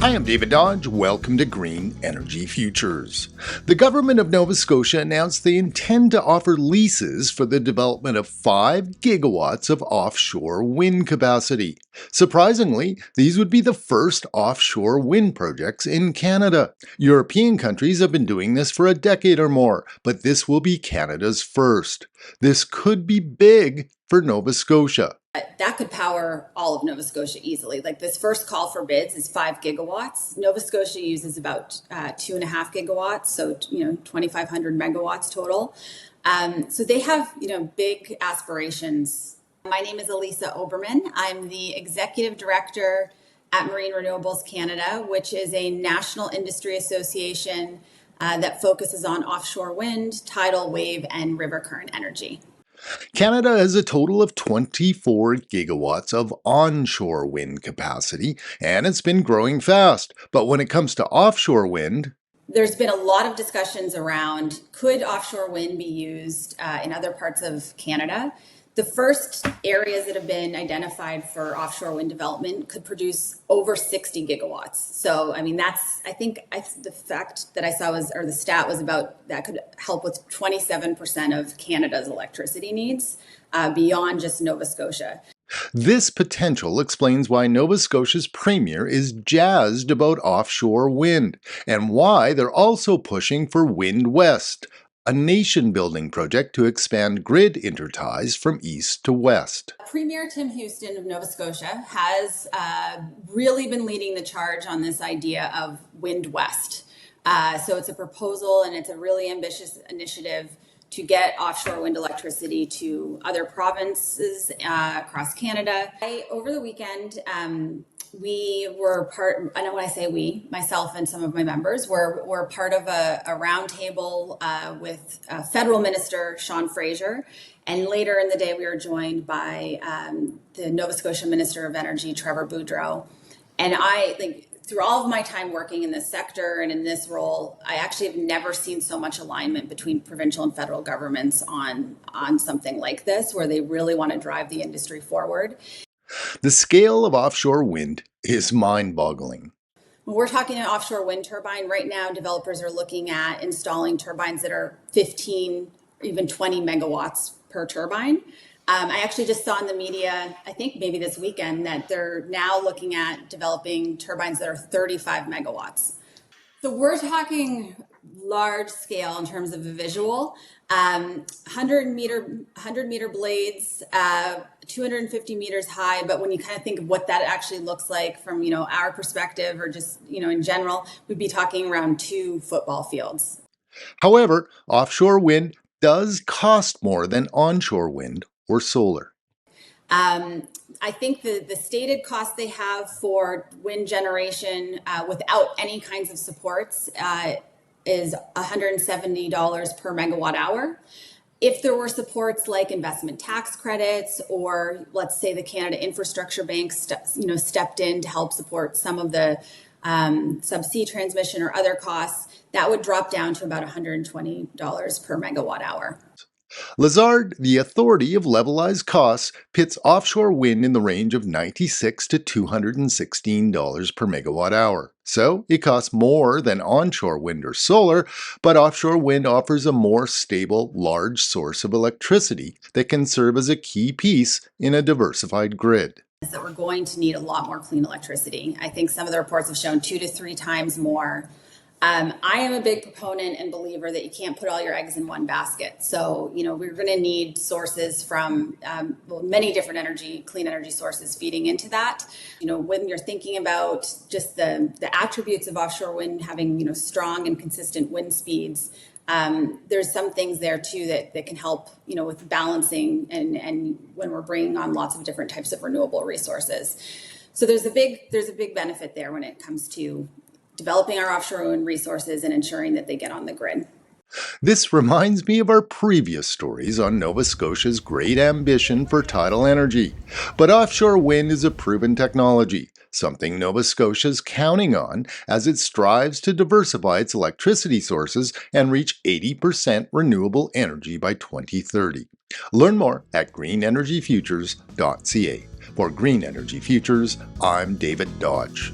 Hi, I'm David Dodge. Welcome to Green Energy Futures. The government of Nova Scotia announced they intend to offer leases for the development of 5 gigawatts of offshore wind capacity. Surprisingly, these would be the first offshore wind projects in Canada. European countries have been doing this for a decade or more, but this will be Canada's first. This could be big for Nova Scotia. That could power all of Nova Scotia easily. Like this first call for bids is 5 gigawatts. Nova Scotia uses about 2.5 gigawatts, so 2,500 megawatts total. So they have big aspirations. My name is Elisa Oberman. I'm the executive director at Marine Renewables Canada, which is a national industry association that focuses on offshore wind, tidal wave, and river current energy. Canada has a total of 24 gigawatts of onshore wind capacity, and it's been growing fast. But when it comes to offshore wind, there's been a lot of discussions around could offshore wind be used in other parts of Canada. The first areas that have been identified for offshore wind development could produce over 60 gigawatts. So, the fact that I saw the stat was about that could help with 27% of Canada's electricity needs beyond just Nova Scotia. This potential explains why Nova Scotia's premier is jazzed about offshore wind and why they're also pushing for Wind West, a nation-building project to expand grid interties from east to west. Premier Tim Houston of Nova Scotia has really been leading the charge on this idea of Wind West. So it's a proposal and it's a really ambitious initiative to get offshore wind electricity to other provinces across Canada. Over the weekend, we were part, I know when I say we, myself and some of my members, were part of a roundtable with Federal Minister Sean Fraser. And later in the day, we were joined by the Nova Scotia Minister of Energy, Trevor Boudreau. And I think through all of my time working in this sector and in this role, I actually have never seen so much alignment between provincial and federal governments on something like this, where they really want to drive the industry forward. The scale of offshore wind is mind-boggling. When we're talking an offshore wind turbine, right now developers are looking at installing turbines that are 15, even 20 megawatts per turbine. I actually just saw in the media, I think maybe this weekend, that they're now looking at developing turbines that are 35 megawatts. So we're talking large scale in terms of the visual. 100 meter blades, 250 meters high. But when you kind of think of what that actually looks like from, our perspective or just, in general, we'd be talking around 2 football fields. However, offshore wind does cost more than onshore wind or solar. I think the stated cost they have for wind generation without any kinds of supports is $170 per megawatt hour. If there were supports like investment tax credits, or let's say the Canada Infrastructure Bank stepped in to help support some of the subsea transmission or other costs, that would drop down to about $120 per megawatt hour. Lazard, the authority of levelized costs, pits offshore wind in the range of $96 to $216 per megawatt hour. So it costs more than onshore wind or solar, but offshore wind offers a more stable, large source of electricity that can serve as a key piece in a diversified grid. That we're going to need a lot more clean electricity. I think some of the reports have shown 2 to 3 times more. I am a big proponent and believer that you can't put all your eggs in one basket. So, we're going to need sources from many different clean energy sources feeding into that. When you're thinking about just the attributes of offshore wind having, strong and consistent wind speeds, there's some things there too that can help, with balancing and when we're bringing on lots of different types of renewable resources. So there's a big benefit there when it comes to developing our offshore wind resources and ensuring that they get on the grid. This reminds me of our previous stories on Nova Scotia's great ambition for tidal energy. But offshore wind is a proven technology, something Nova Scotia is counting on as it strives to diversify its electricity sources and reach 80% renewable energy by 2030. Learn more at GreenEnergyFutures.ca. For Green Energy Futures, I'm David Dodge.